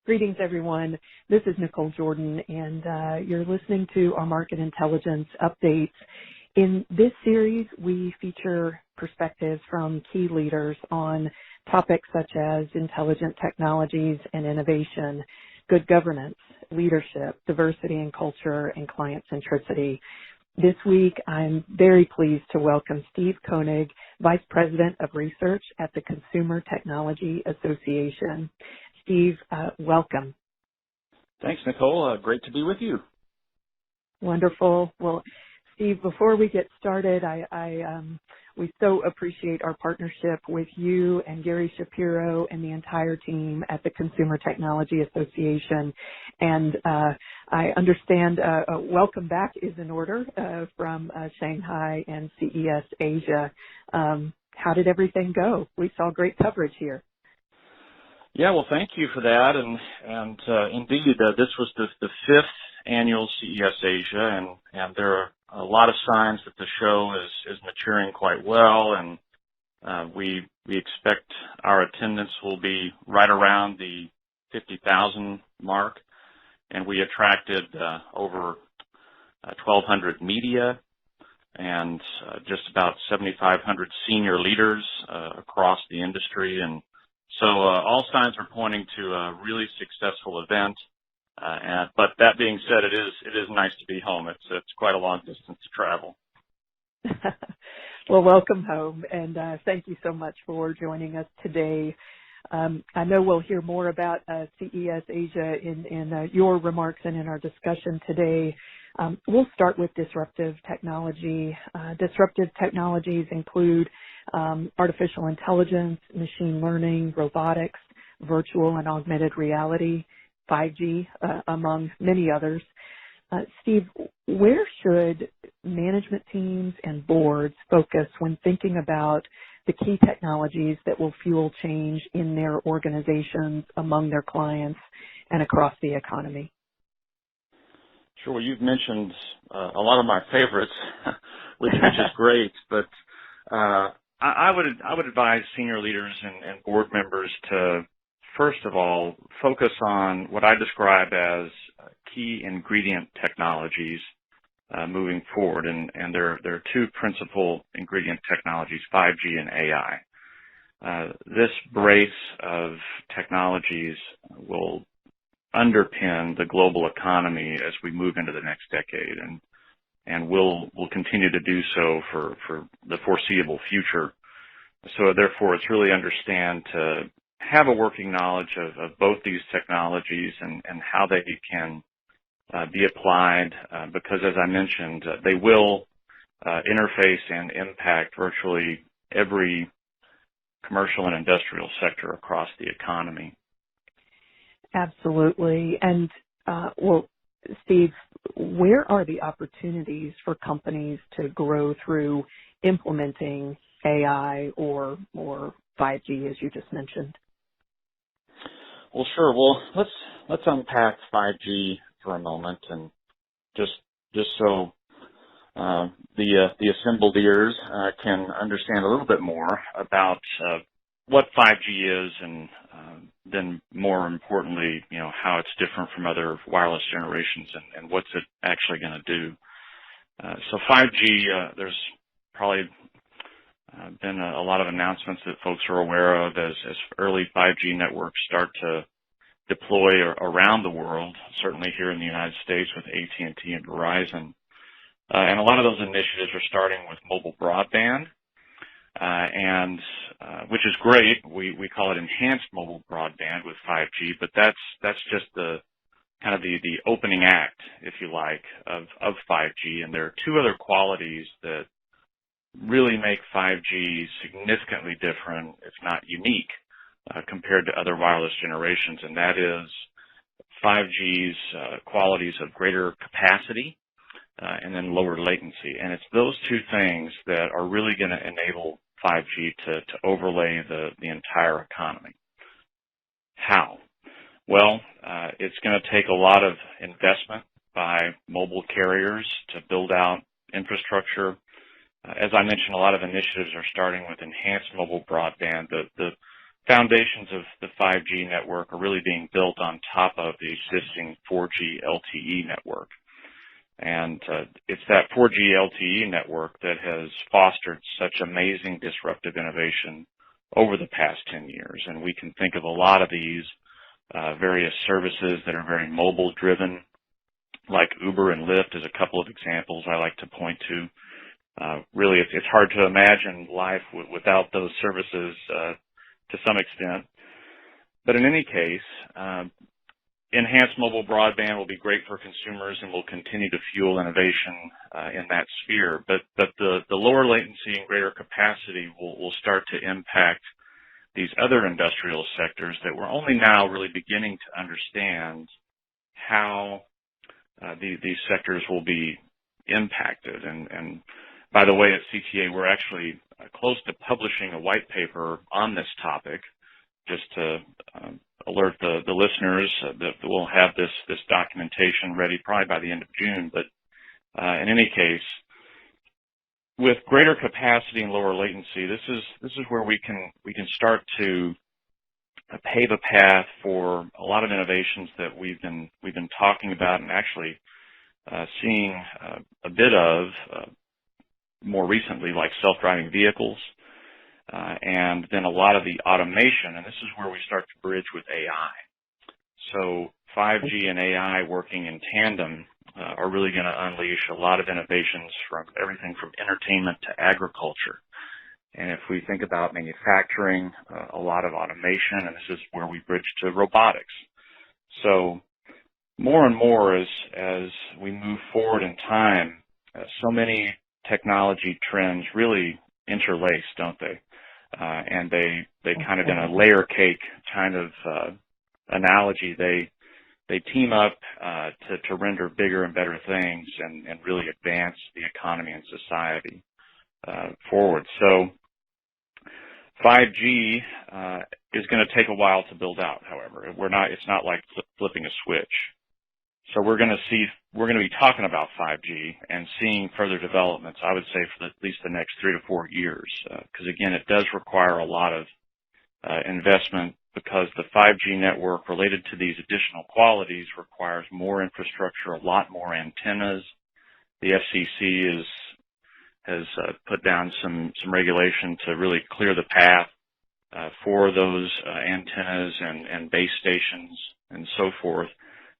Greetings, everyone. This is Nichole Jordan, and you're listening to our Market Intelligence Updates. In this series, we feature perspectives from key leaders on topics such as intelligent technologies and innovation, good governance, leadership, diversity and culture, and client centricity. This week, I'm very pleased to welcome Steve Koenig, Vice President of Research at the Consumer Technology Association. Steve, welcome. Thanks, Nichole. Great to be with you. Wonderful. Well, Steve, before we get started, we so appreciate our partnership with you and Gary Shapiro and the entire team at the Consumer Technology Association. And I understand welcome back is in order from Shanghai and CES Asia. How did everything go? We saw great coverage here. Yeah, well, thank you for that. And indeed, this was the fifth annual CES Asia, and there are a lot of signs that the show is maturing quite well, and we expect our attendance will be right around the 50,000 mark, and we attracted over 1,200 media and just about 7,500 senior leaders across the industry, and so all signs are pointing to a really successful event. But that being said, it is nice to be home. It's quite a long distance to travel. Well, welcome home, and thank you so much for joining us today. I know we'll hear more about CES Asia in your remarks and in our discussion today. We'll start with disruptive technology. Disruptive technologies include artificial intelligence, machine learning, robotics, virtual and augmented reality, 5G, among many others. Steve, where should management teams and boards focus when thinking about the key technologies that will fuel change in their organizations, among their clients, and across the economy? Sure. Well, you've mentioned a lot of my favorites, which is great. But I would advise senior leaders and board members to, first of all, focus on what I describe as key ingredient technologies moving forward, and there are two principal ingredient technologies, 5G and AI. This brace of technologies will underpin the global economy as we move into the next decade, and will continue to do so for the foreseeable future. So therefore, it's really understand to have a working knowledge of both these technologies and how they can be applied, because as I mentioned, they will interface and impact virtually every commercial and industrial sector across the economy. Absolutely. And, well, Steve, where are the opportunities for companies to grow through implementing AI or 5G, as you just mentioned? Well, sure. Well, let's unpack 5G for a moment, and just so the assembled ears can understand a little bit more about what 5G is, and then more importantly, how it's different from other wireless generations, and what's it actually going to do. So 5G, there's probably been a lot of announcements that folks are aware of as early 5G networks start to deploy around the world, certainly here in the United States with AT&T and Verizon. And a lot of those initiatives are starting with mobile broadband, and which is great. We call it enhanced mobile broadband with 5G, but that's just the kind of the opening act, if you like, of 5G. And there are two other qualities that really make 5G significantly different, if not unique, compared to other wireless generations, and that is 5G's qualities of greater capacity and then lower latency. And it's those two things that are really going to enable 5G to overlay the entire economy. How? Well, it's going to take a lot of investment by mobile carriers to build out infrastructure. As I mentioned, a lot of initiatives are starting with enhanced mobile broadband. The foundations of the 5G network are really being built on top of the existing 4G LTE network. And it's that 4G LTE network that has fostered such amazing disruptive innovation over the past 10 years. And we can think of a lot of these various services that are very mobile driven, like Uber and Lyft as a couple of examples I like to point to. Really, it's hard to imagine life without those services to some extent. But in any case, enhanced mobile broadband will be great for consumers and will continue to fuel innovation in that sphere. But the lower latency and greater capacity will start to impact these other industrial sectors that we're only now really beginning to understand how these sectors will be impacted. And by the way, at CTA, we're actually close to publishing a white paper on this topic, just to alert the listeners that we'll have this documentation ready probably by the end of June. But in any case, with greater capacity and lower latency, this is where we can start to pave a path for a lot of innovations that we've been talking about and actually seeing a bit of more recently, like self-driving vehicles, and then a lot of the automation. And this is where we start to bridge with AI. So 5G and AI working in tandem are really going to unleash a lot of innovations from everything from entertainment to agriculture. And if we think about manufacturing, a lot of automation, and this is where we bridge to robotics. So more and more as we move forward in time, so many technology trends really interlace, don't they? And they kind of, in a layer cake kind of analogy, they team up to render bigger and better things and really advance the economy and society forward. So 5G is going to take a while to build out, however. It's not like flipping a switch. So we're going to be talking about 5G and seeing further developments, I would say, for at least the next 3 to 4 years. Because again, it does require a lot of investment, because the 5G network related to these additional qualities requires more infrastructure, a lot more antennas. The FCC has put down some regulation to really clear the path for those antennas and base stations and so forth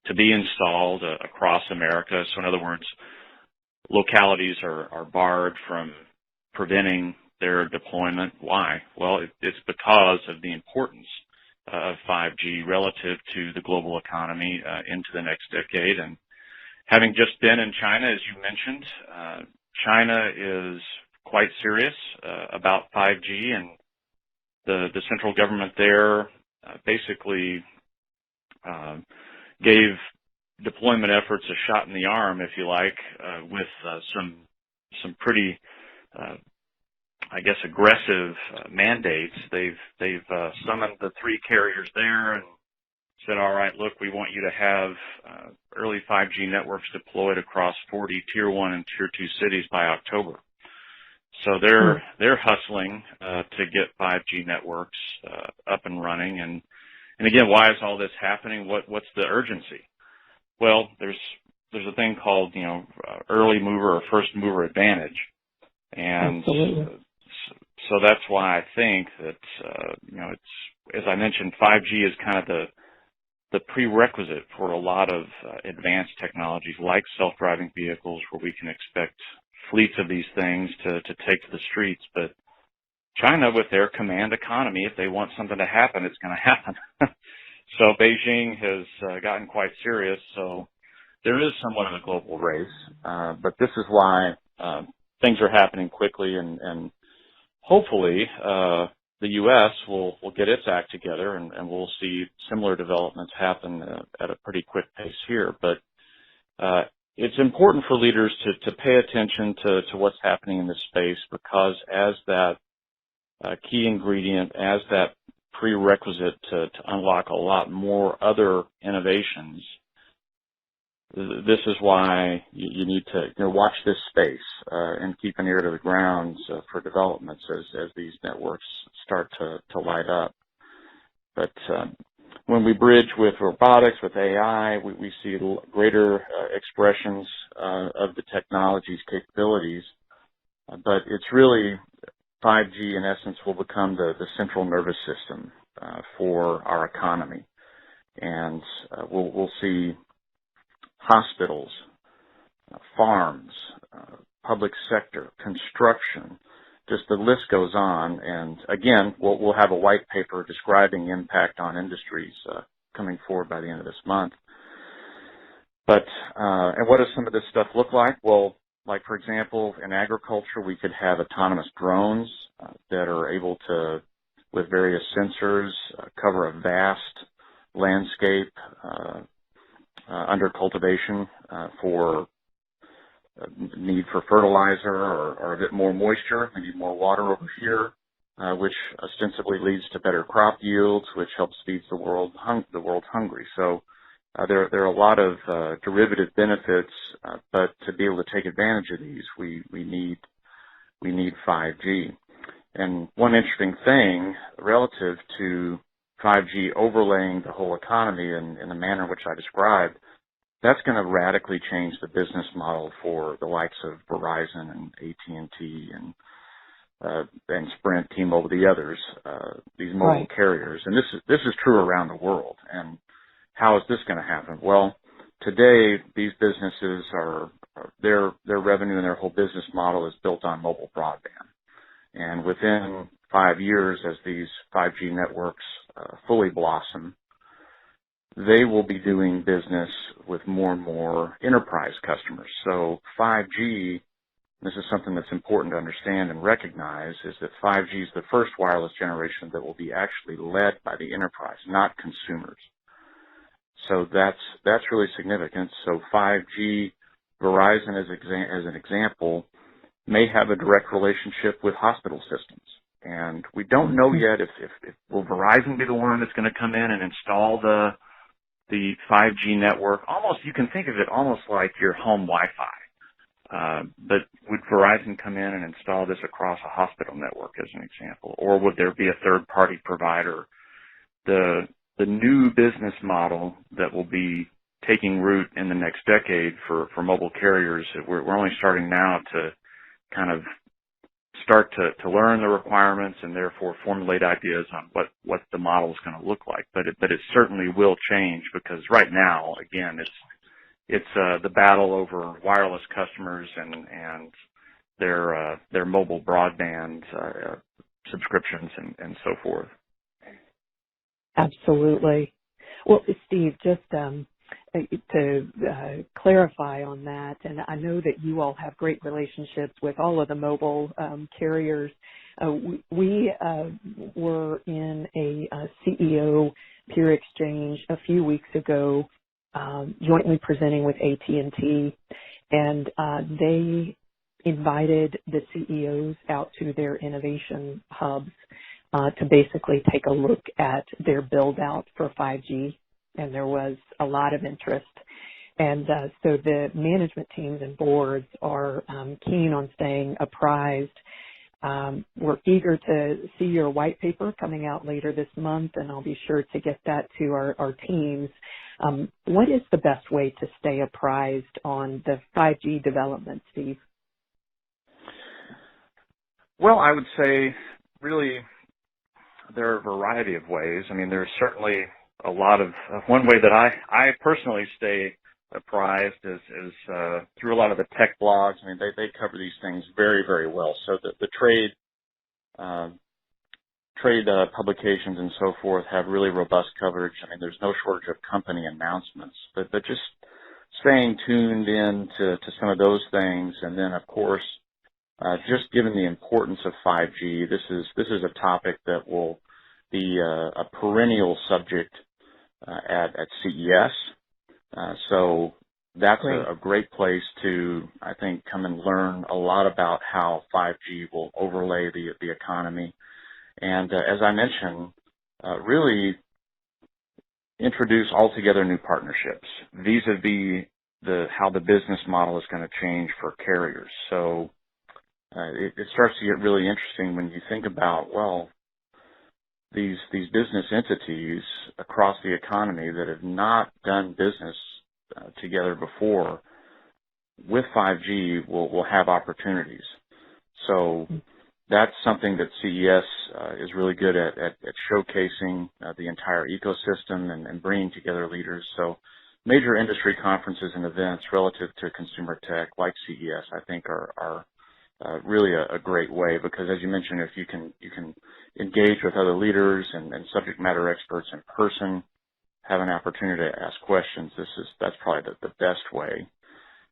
to be installed across America. So in other words, localities are barred from preventing their deployment. Why? Well, it's because of the importance of 5G relative to the global economy into the next decade. And having just been in China, as you mentioned, China is quite serious about 5G, and the central government there basically gave deployment efforts a shot in the arm, if you like, with some pretty I guess aggressive mandates. They've summoned the 3 carriers there and said, all right, look, we want you to have early 5G networks deployed across 40 Tier 1 and Tier 2 cities by October. So they're hustling to get 5G networks up and running. And again, why is all this happening? What's the urgency? Well, there's a thing called, early mover or first mover advantage. And so that's why I think that, it's, as I mentioned, 5G is kind of the prerequisite for a lot of advanced technologies like self-driving vehicles, where we can expect fleets of these things to take to the streets. But China, with their command economy, if they want something to happen, it's going to happen. So Beijing has gotten quite serious. So there is somewhat of a global race, but this is why things are happening quickly, and hopefully the U.S. will get its act together, and we'll see similar developments happen at a pretty quick pace here. But it's important for leaders to pay attention to what's happening in this space, because as that key ingredient, as that prerequisite to unlock a lot more other innovations, this is why you need to watch this space and keep an ear to the ground for developments as these networks start to light up. But when we bridge with robotics, with AI, we see greater expressions of the technology's capabilities. But it's really 5G, in essence, will become the central nervous system for our economy. And we'll see hospitals, farms, public sector, construction, just the list goes on. And again, we'll have a white paper describing impact on industries coming forward by the end of this month. But and what does some of this stuff look like? Well, like for example, in agriculture, we could have autonomous drones that are able to, with various sensors, cover a vast landscape under cultivation for need for fertilizer or a bit more moisture, maybe more water over here, which ostensibly leads to better crop yields, which helps feed the world hungry. So there are a lot of derivative benefits, but to be able to take advantage of these, we need 5G. And one interesting thing relative to 5G overlaying the whole economy in the manner in which I described, that's going to radically change the business model for the likes of Verizon and AT&T and Sprint, T-Mobile, the others, these mobile carriers. And this is true around the world. And how is this going to happen? Well, today these businesses their revenue and their whole business model is built on mobile broadband. And within 5 years, as these 5G networks fully blossom, they will be doing business with more and more enterprise customers. So 5G, this is something that's important to understand and recognize, is that 5G is the first wireless generation that will be actually led by the enterprise, not consumers. So that's really significant. So 5G, Verizon as an example, may have a direct relationship with hospital systems. And we don't know yet if will Verizon be the one that's going to come in and install the 5G network. Almost, you can think of it almost like your home Wi-Fi. But would Verizon come in and install this across a hospital network as an example? Or would there be a third-party provider? The new business model that will be taking root in the next decade for mobile carriers, we're only starting now to kind of start to learn the requirements and therefore formulate ideas on what the model is going to look like. But it certainly will change, because right now, again, it's the battle over wireless customers and their mobile broadband subscriptions and so forth. Absolutely. Well, Steve, just to clarify on that, and I know that you all have great relationships with all of the mobile carriers. We were in a CEO peer exchange a few weeks ago, jointly presenting with AT&T, and they invited the CEOs out to their innovation hubs to basically take a look at their build out for 5G. And there was a lot of interest. And so the management teams and boards are keen on staying apprised. We're eager to see your white paper coming out later this month, and I'll be sure to get that to our teams. What is the best way to stay apprised on the 5G development, Steve? Well, I would say really there are a variety of ways. I mean, there's certainly a lot of one way that I personally stay apprised is through a lot of the tech blogs. I mean, they cover these things very, very well. So the trade publications and so forth have really robust coverage. I mean, there's no shortage of company announcements, but just staying tuned in to some of those things, and then of course, just given the importance of 5G, this is a topic that will be a perennial subject at CES. So that's a great place to, I think, come and learn a lot about how 5G will overlay the economy. And as I mentioned, really introduce altogether new partnerships vis-a-vis how the business model is going to change for carriers. So it starts to get really interesting when you think about, well, these business entities across the economy that have not done business together before with 5G will have opportunities. So that's something that CES is really good at showcasing the entire ecosystem and bringing together leaders. So major industry conferences and events relative to consumer tech like CES, I think are really a great way, because as you mentioned, if you can engage with other leaders and subject matter experts in person, have an opportunity to ask questions, that's probably the best way.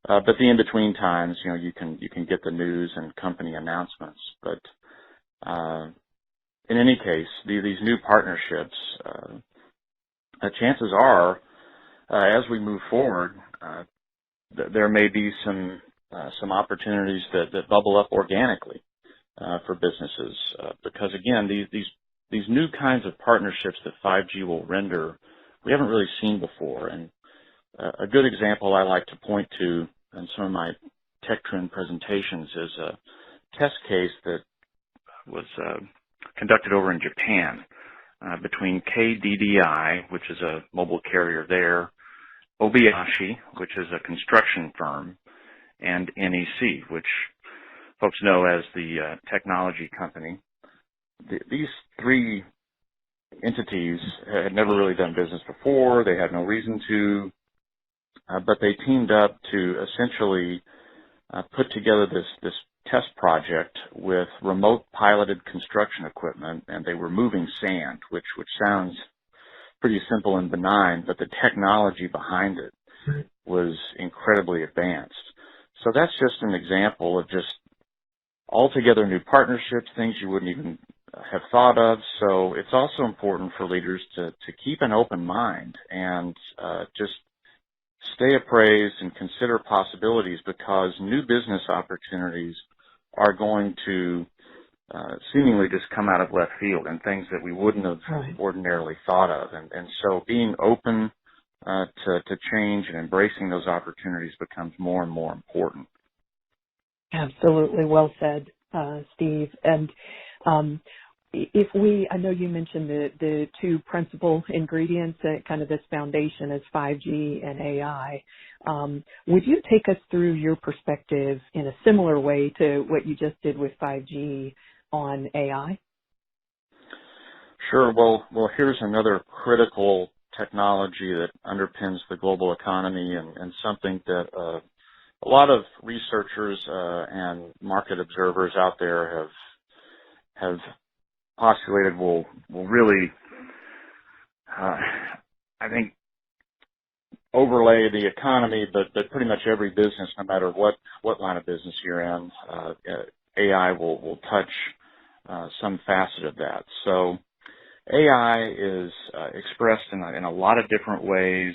But the in-between times, you can get the news and company announcements. But in any case, these new partnerships, chances are, as we move forward, there may be some opportunities that bubble up organically for businesses, because again, these new kinds of partnerships that 5G will render, we haven't really seen before. And a good example I like to point to in some of my Tech Trend presentations is a test case that was conducted over in Japan between KDDI, which is a mobile carrier there, Obayashi, which is a construction firm, and NEC, which folks know as the technology company. These three entities had never really done business before. They had no reason to, but they teamed up to essentially put together this test project with remote piloted construction equipment, and they were moving sand, which sounds pretty simple and benign, but the technology behind it was incredibly advanced. So that's just an example of just altogether new partnerships, things you wouldn't even have thought of. So it's also important for leaders to keep an open mind and just stay appraised and consider possibilities, because new business opportunities are going to seemingly just come out of left field, and things that we wouldn't have ordinarily thought of. And so being open to change and embracing those opportunities becomes more and more important. Absolutely. Well said, Steve. And I know you mentioned the two principal ingredients, kind of this foundation is 5G and AI. Would you take us through your perspective in a similar way to what you just did with 5G on AI? Sure. Well, here's another critical technology that underpins the global economy, and something that a lot of researchers and market observers out there have postulated will really, I think, overlay the economy, but pretty much every business, no matter what line of business you're in, AI will touch some facet of that. So AI is expressed in a lot of different ways.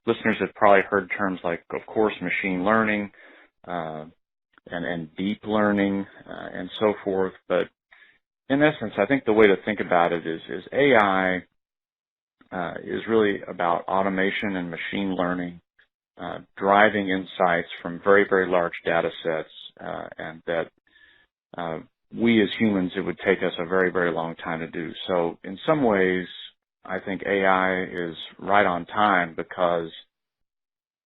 Listeners have probably heard terms like, of course, machine learning and deep learning and so forth. But in essence, I think the way to think about it is AI is really about automation and machine learning, driving insights from very, very large data sets, and that we as humans, it would take us a very, very long time to do. So in some ways, I think AI is right on time, because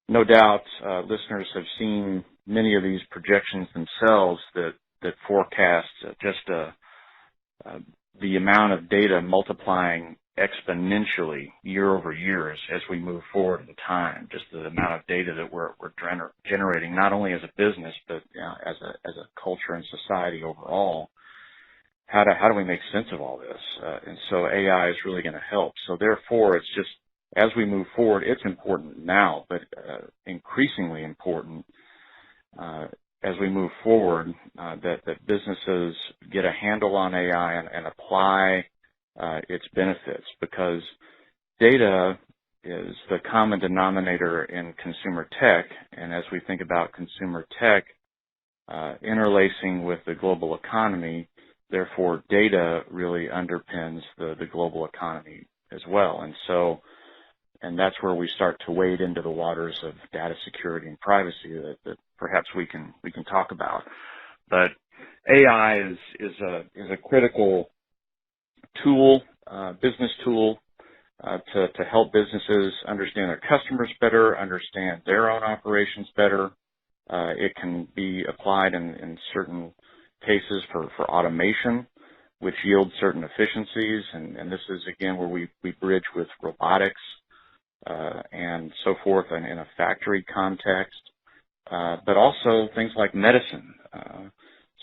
no doubt listeners have seen many of these projections themselves that forecast just the amount of data multiplying exponentially year over year as we move forward in time. Just the amount of data that we're generating, not only as a business, but as a culture and society overall. How do we make sense of all this? And so AI is really going to help. So therefore, it's just, as we move forward, it's important now, but increasingly important as we move forward, that businesses get a handle on AI and apply its benefits, because data is the common denominator in consumer tech. And as we think about consumer tech interlacing with the global economy, therefore data really underpins the global economy as well. And that's where we start to wade into the waters of data security and privacy that perhaps we can talk about. But AI is a critical tool, business tool, to help businesses understand their customers better, understand their own operations better. It can be applied in certain cases for automation, which yields certain efficiencies, and this is again where we bridge with robotics and so forth in a factory context, but also things like medicine.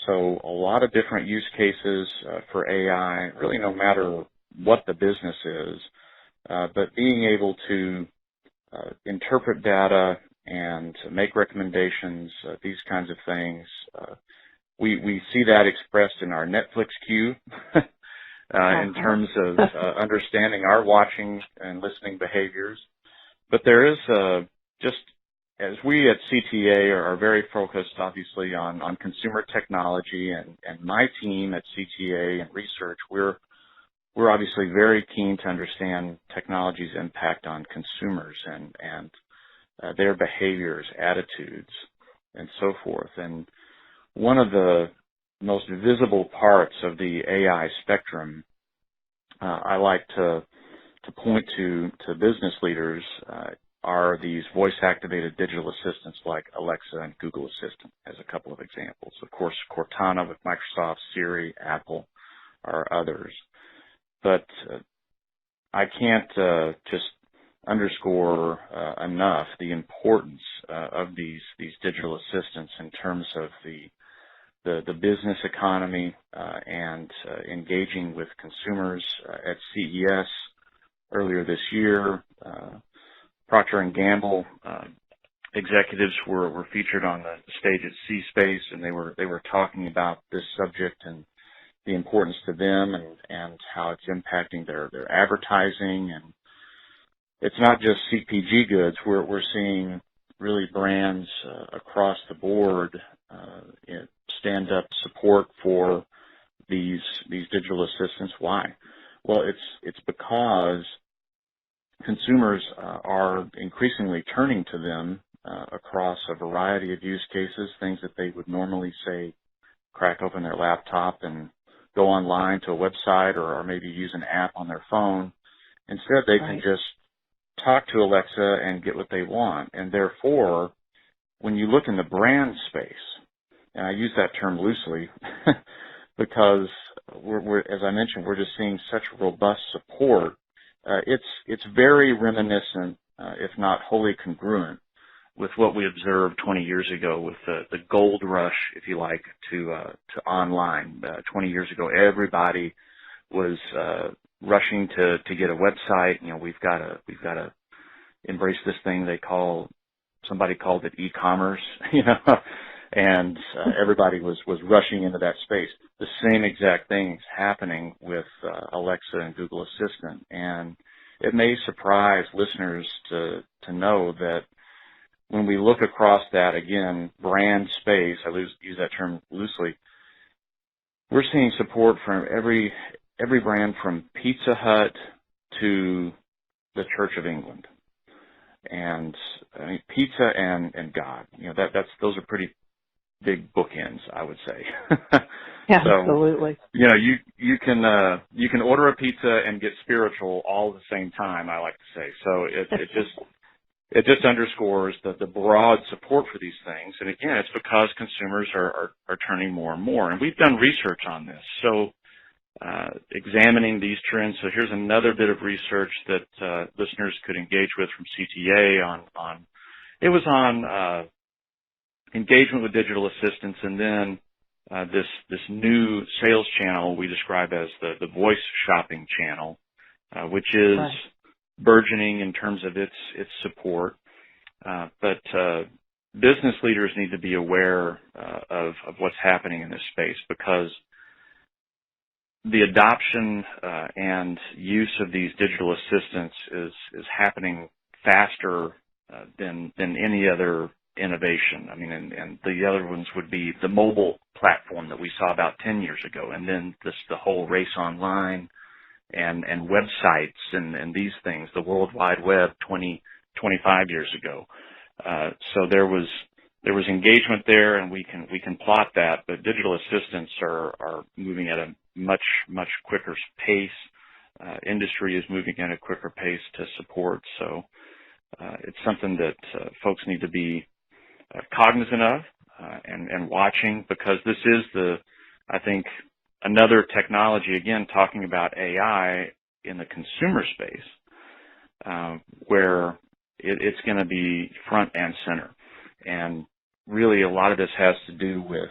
So a lot of different use cases for AI, really no matter what the business is, but being able to interpret data and make recommendations, these kinds of things. We see that expressed in our Netflix queue in terms of understanding our watching and listening behaviors. But there is just, as we at CTA are very focused, obviously, on consumer technology, and my team at CTA and research, we're obviously very keen to understand technology's impact on consumers and their behaviors, attitudes, and so forth. And one of the most visible parts of the AI spectrum I like to point to business leaders are these voice-activated digital assistants like Alexa and Google Assistant, as a couple of examples. Of course, Cortana with Microsoft, Siri, Apple are others. But I can't just underscore enough the importance of these digital assistants in terms of the business economy and engaging with consumers. At CES earlier this year, Procter & Gamble executives were featured on the stage at C-Space, and they were talking about this subject and the importance to them and how it's impacting their advertising. And it's not just CPG goods. We're seeing really brands across the board stand up support for these digital assistants. Why? Well, it's because consumers are increasingly turning to them across a variety of use cases, things that they would normally say, crack open their laptop and go online to a website or maybe use an app on their phone. Instead, they can just talk to Alexa and get what they want. And therefore, when you look in the brand space, and I use that term loosely because we're, as I mentioned, we're just seeing such robust support. It's very reminiscent, if not wholly congruent, with what we observed 20 years ago with the gold rush, if you like, to online. 20 years ago, everybody was rushing to get a website. You know, we've got to embrace this thing somebody called it e-commerce, you know, and everybody was rushing into that space. The same exact thing is happening with Alexa and Google Assistant, and it may surprise listeners to know that when we look across that, again, brand space, I use that term loosely, we're seeing support from every brand from Pizza Hut to the Church of England. And I mean, pizza and God, you know, those are pretty big bookends, I would say. Yeah, so, absolutely. You know, you can order a pizza and get spiritual all at the same time, I like to say. So it just underscores the broad support for these things. And again, it's because consumers are turning more and more. And we've done research on this. So examining these trends. So here's another bit of research that listeners could engage with from CTA on engagement with digital assistants, and then this new sales channel we describe as the voice shopping channel, which is burgeoning in terms of its support. But business leaders need to be aware of what's happening in this space, because the adoption and use of these digital assistants is happening faster than any other innovation. I mean, and the other ones would be the mobile platform that we saw about 10 years ago, and then the whole race online and websites and these things, the World Wide Web 25 years ago. So there was there was engagement there, and we can plot that. But digital assistants are moving at a much quicker pace. Industry is moving at a quicker pace to support. So it's something that folks need to be cognizant of and watching, because this is I think, another technology, again, talking about AI in the consumer space, where it's going to be front and center. And really a lot of this has to do with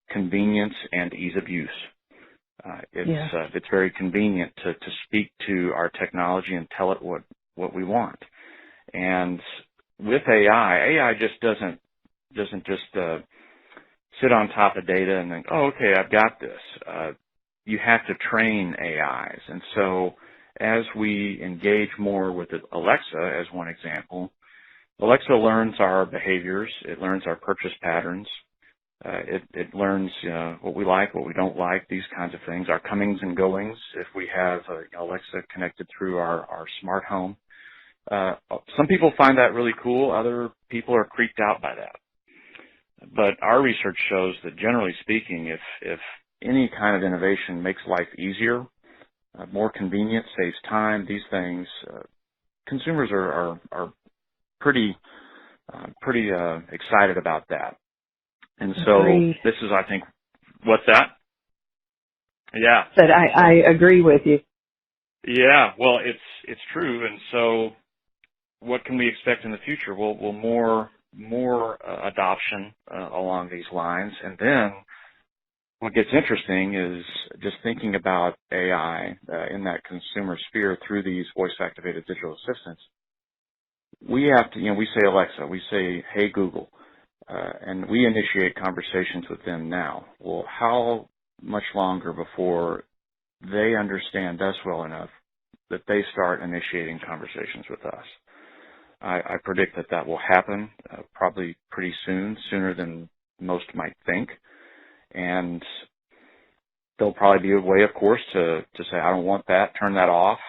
convenience and ease of use. It's very convenient to speak to our technology and tell it what we want. And with AI just doesn't just sit on top of data and think, oh, okay, I've got this. You have to train AIs. And so as we engage more with Alexa, as one example, Alexa learns our behaviors. It learns our purchase patterns. It learns what we like, what we don't like, these kinds of things, our comings and goings, if we have Alexa connected through our smart home. Some people find that really cool. Other people are creeped out by that. But our research shows that, generally speaking, if any kind of innovation makes life easier, more convenient, saves time, these things, consumers are pretty excited about that. And so this is, I think, what's that? Yeah. But I agree with you. Yeah, well, it's true. And so what can we expect in the future? Well, more adoption along these lines. And then what gets interesting is just thinking about AI in that consumer sphere through these voice-activated digital assistants. We have to, we say Alexa, we say, hey, Google, and we initiate conversations with them now. Well, how much longer before they understand us well enough that they start initiating conversations with us? I predict that will happen probably pretty soon, sooner than most might think. And there'll probably be a way, of course, to say, I don't want that, turn that off.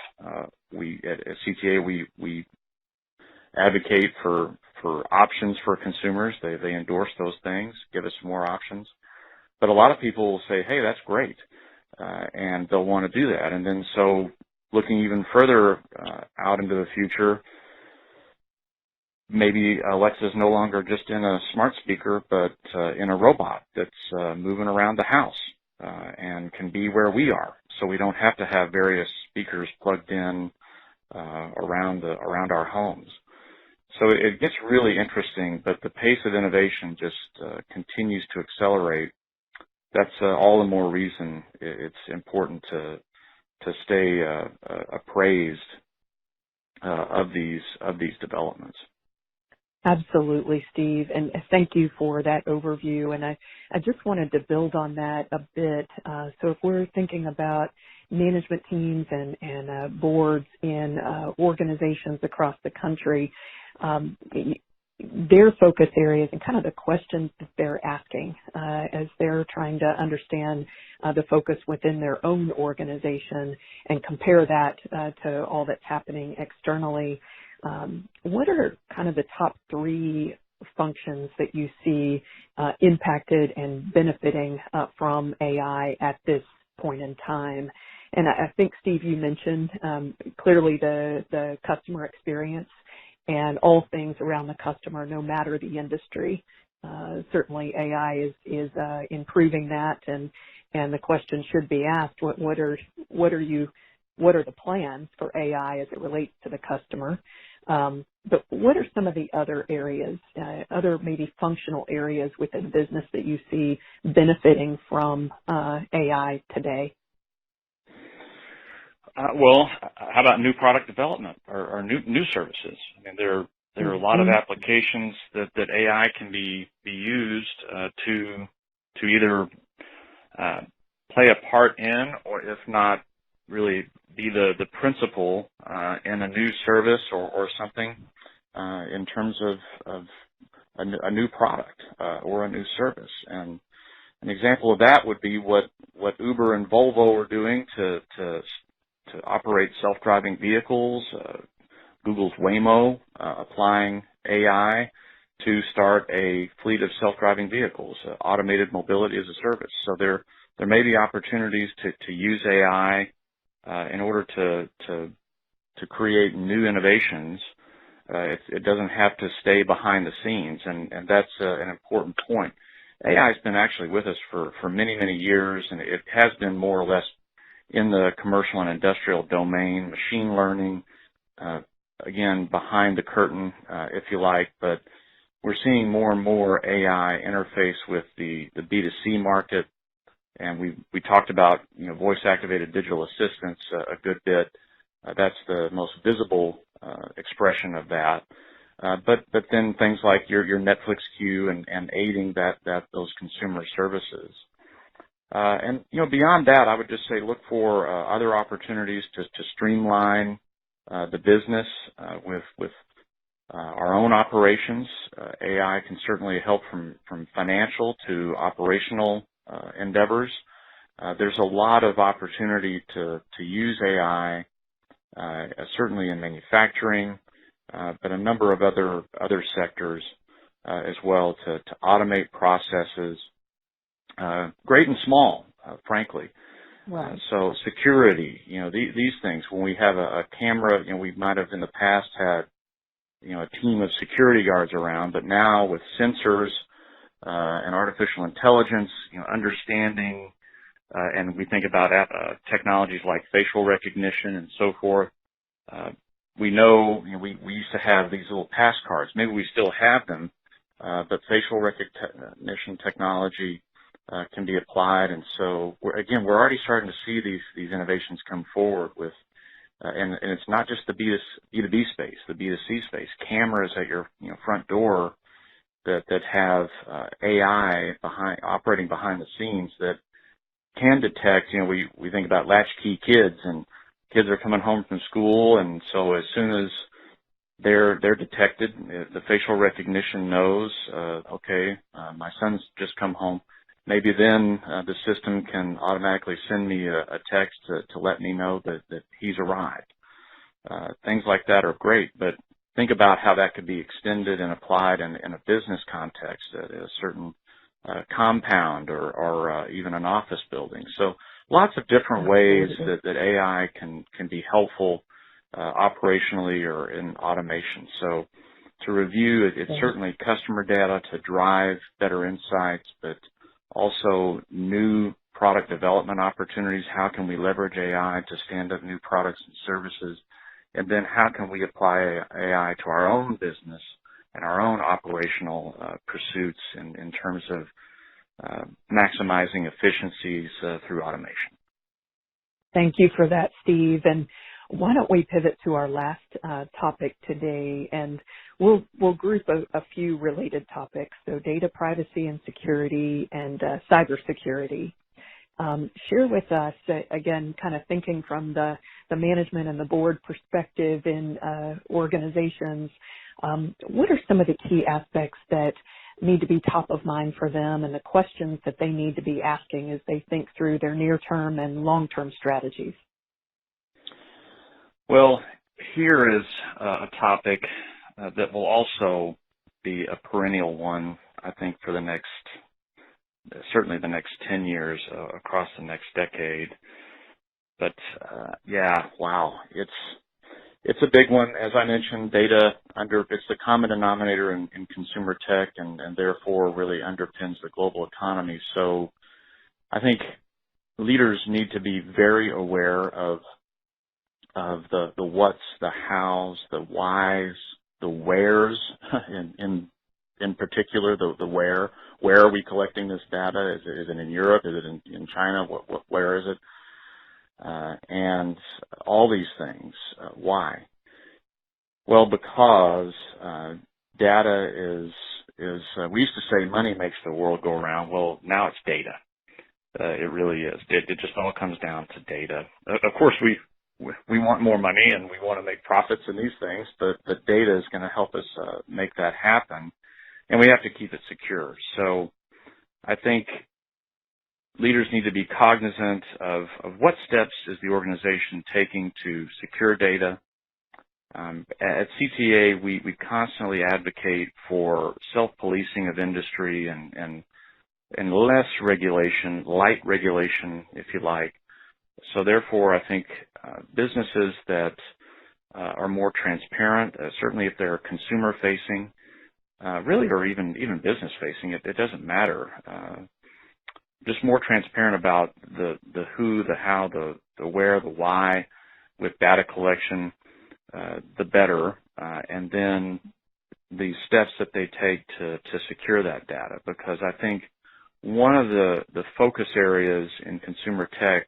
We at CTA, we advocate for options for consumers. They endorse those things, give us more options. But a lot of people will say, hey, that's great. And they'll want to do that. And then so looking even further out into the future, maybe Alexa's no longer just in a smart speaker, but in a robot that's moving around the house and can be where we are. So we don't have to have various speakers plugged in around our homes. So it gets really interesting, but the pace of innovation just continues to accelerate. That's all the more reason it's important to stay appraised of these developments. Absolutely, Steve, and thank you for that overview. And I just wanted to build on that a bit. So if we're thinking about management teams and boards in organizations across the country, their focus areas and kind of the questions that they're asking as they're trying to understand the focus within their own organization and compare that to all that's happening externally. What are kind of the top three functions that you see impacted and benefiting from AI at this point in time? And I think, Steve, you mentioned clearly the customer experience and all things around the customer, no matter the industry. Certainly AI is improving that, and the question should be asked, what are the plans for AI as it relates to the customer? But what are some of the other areas, other maybe functional areas within business that you see benefiting from AI today? Well, how about new product development or new services? I mean, there are a lot of applications that AI can be used to either play a part in, or if not, really be the principal in a new service or something in terms of a new product or a new service. And an example of that would be what Uber and Volvo are doing to operate self-driving vehicles. Google's Waymo applying AI to start a fleet of self-driving vehicles, automated mobility as a service. So there may be opportunities to use AI in order to create new innovations. It doesn't have to stay behind the scenes, and that's an important point. AI has been actually with us for many, many years, and it has been more or less in the commercial and industrial domain, machine learning, again, behind the curtain, if you like, but we're seeing more and more AI interface with the B2C market, and we talked about, voice-activated digital assistants a good bit. That's the most visible expression of that. But then things like your Netflix queue and aiding those consumer services. And beyond that, I would just say look for other opportunities to streamline the business with our own operations. AI can certainly help from financial to operational endeavors. There's a lot of opportunity to use AI, certainly in manufacturing, but a number of other sectors as well to automate processes, great and small, frankly. Right. So security, these things. When we have a camera, we might have in the past had, a team of security guards around, but now with sensors and artificial intelligence, understanding, and we think about technologies like facial recognition and so forth. We know, we used to have these little pass cards. Maybe we still have them, but facial recognition technology can be applied, and so we're already starting to see these innovations come forward with, and it's not just the B2B space, the B2C space. Cameras at your front door that have AI operating behind the scenes that can detect. We think about latchkey kids, and kids are coming home from school, and so as soon as they're detected, the facial recognition knows, okay, my son's just come home. Maybe then the system can automatically send me a text to let me know that he's arrived. Things like that are great, but think about how that could be extended and applied in a business context at a certain compound or even an office building. So lots of different ways that AI can be helpful operationally or in automation. So to review, it's certainly customer data to drive better insights, but also new product development opportunities. How can we leverage AI to stand up new products and services? And then how can we apply AI to our own business and our own operational pursuits in terms of maximizing efficiencies through automation? Thank you for that, Steve. And why don't we pivot to our last topic today, and we'll group a few related topics, so data privacy and security and cybersecurity. Share with us, again, kind of thinking from the management and the board perspective in organizations, what are some of the key aspects that need to be top of mind for them and the questions that they need to be asking as they think through their near-term and long-term strategies? Well, here is a topic that will also be a perennial one, I think, for certainly the next 10 years, across the next decade. But wow, it's a big one. As I mentioned, data it's the common denominator in consumer tech, and therefore really underpins the global economy. So I think leaders need to be very aware of the what's, the hows, the whys, the wheres, in particular, the where. Where are we collecting this data? Is it in Europe? Is it in China? Where is it? And all these things. Why? Well, because data is we used to say money makes the world go around. Well, now it's data. It really is. It just all comes down to data. Of course, we want more money and we want to make profits in these things, but data is going to help us make that happen, and we have to keep it secure. So I think leaders need to be cognizant of what steps is the organization taking to secure data, At CTA, we constantly advocate for self-policing of industry and less regulation, light regulation, if you like. So therefore, I think businesses that are more transparent, certainly if they're consumer-facing, really, or even business-facing, it doesn't matter. Just more transparent about the who, the how, the where, the why with data collection, the better, and then the steps that they take to secure that data. Because I think one of the focus areas in consumer tech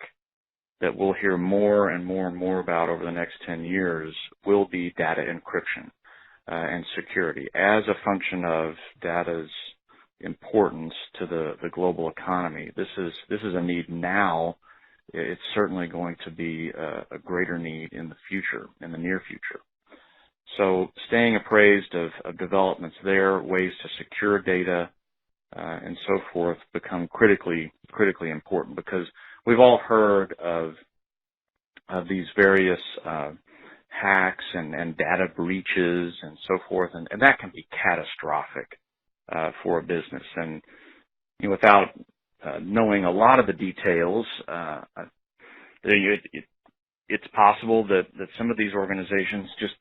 that we'll hear more and more and more about over the next 10 years will be data encryption and security as a function of data's importance to the global economy. This is a need now. It's certainly going to be a greater need in the future, in the near future. So staying appraised of developments there, ways to secure data, and so forth become critically important, because we've all heard of these various hacks and data breaches and so forth, and that can be catastrophic for a business. And without knowing a lot of the details, it's possible that some of these organizations just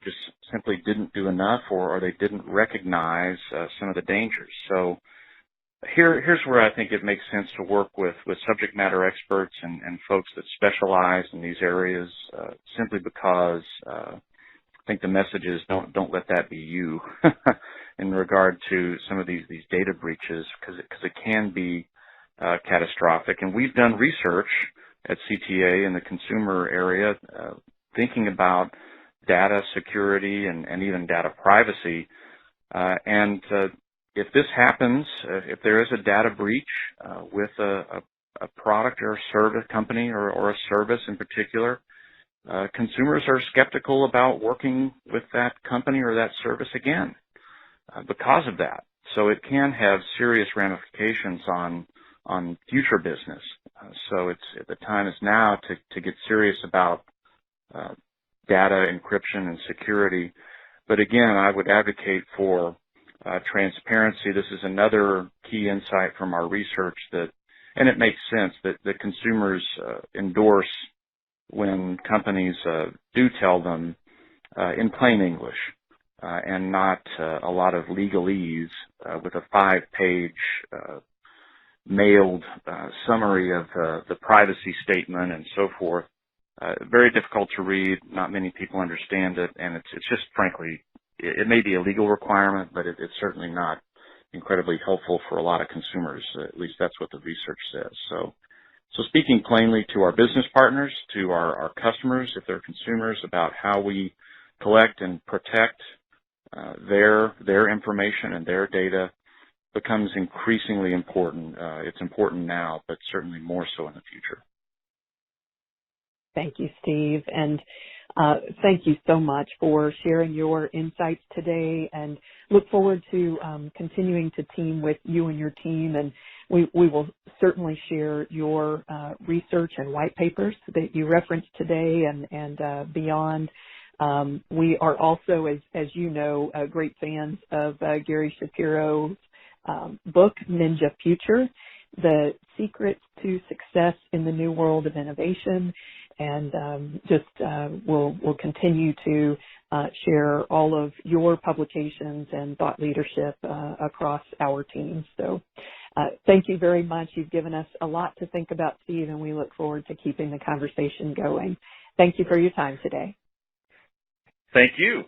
simply didn't do enough, or they didn't recognize some of the dangers. So here's where I think it makes sense to work with subject matter experts and folks that specialize in these areas, simply because I think the message is don't let that be you in regard to some of these data breaches, because it can be catastrophic. And we've done research at CTA in the consumer area, thinking about data security and even data privacy. And if this happens, if there is a data breach with a product or a service company or a service in particular, consumers are skeptical about working with that company or that service again because of that. So it can have serious ramifications on future business. So the time is now to get serious about data encryption and security. But again, I would advocate for transparency. This is another key insight from our research and it makes sense that consumers endorse when companies do tell them in plain English and not a lot of legalese with a 5-page mailed summary of the privacy statement and so forth. Very difficult to read. Not many people understand it, and it's just, frankly, it may be a legal requirement, but it's certainly not incredibly helpful for a lot of consumers. At least that's what the research says. So speaking plainly to our business partners, to our customers, if they're consumers, about how we collect and protect their information and their data becomes increasingly important. It's important now, but certainly more so in the future. Thank you, Steve. And thank you so much for sharing your insights today, and look forward to continuing to team with you and your team. And we will certainly share your research and white papers that you referenced today and beyond. We are also, as you know, great fans of Gary Shapiro's book, Ninja Future, The Secrets to Success in the New World of Innovation. And we'll continue to share all of your publications and thought leadership across our team. So thank you very much. You've given us a lot to think about, Steve, and we look forward to keeping the conversation going. Thank you for your time today. Thank you.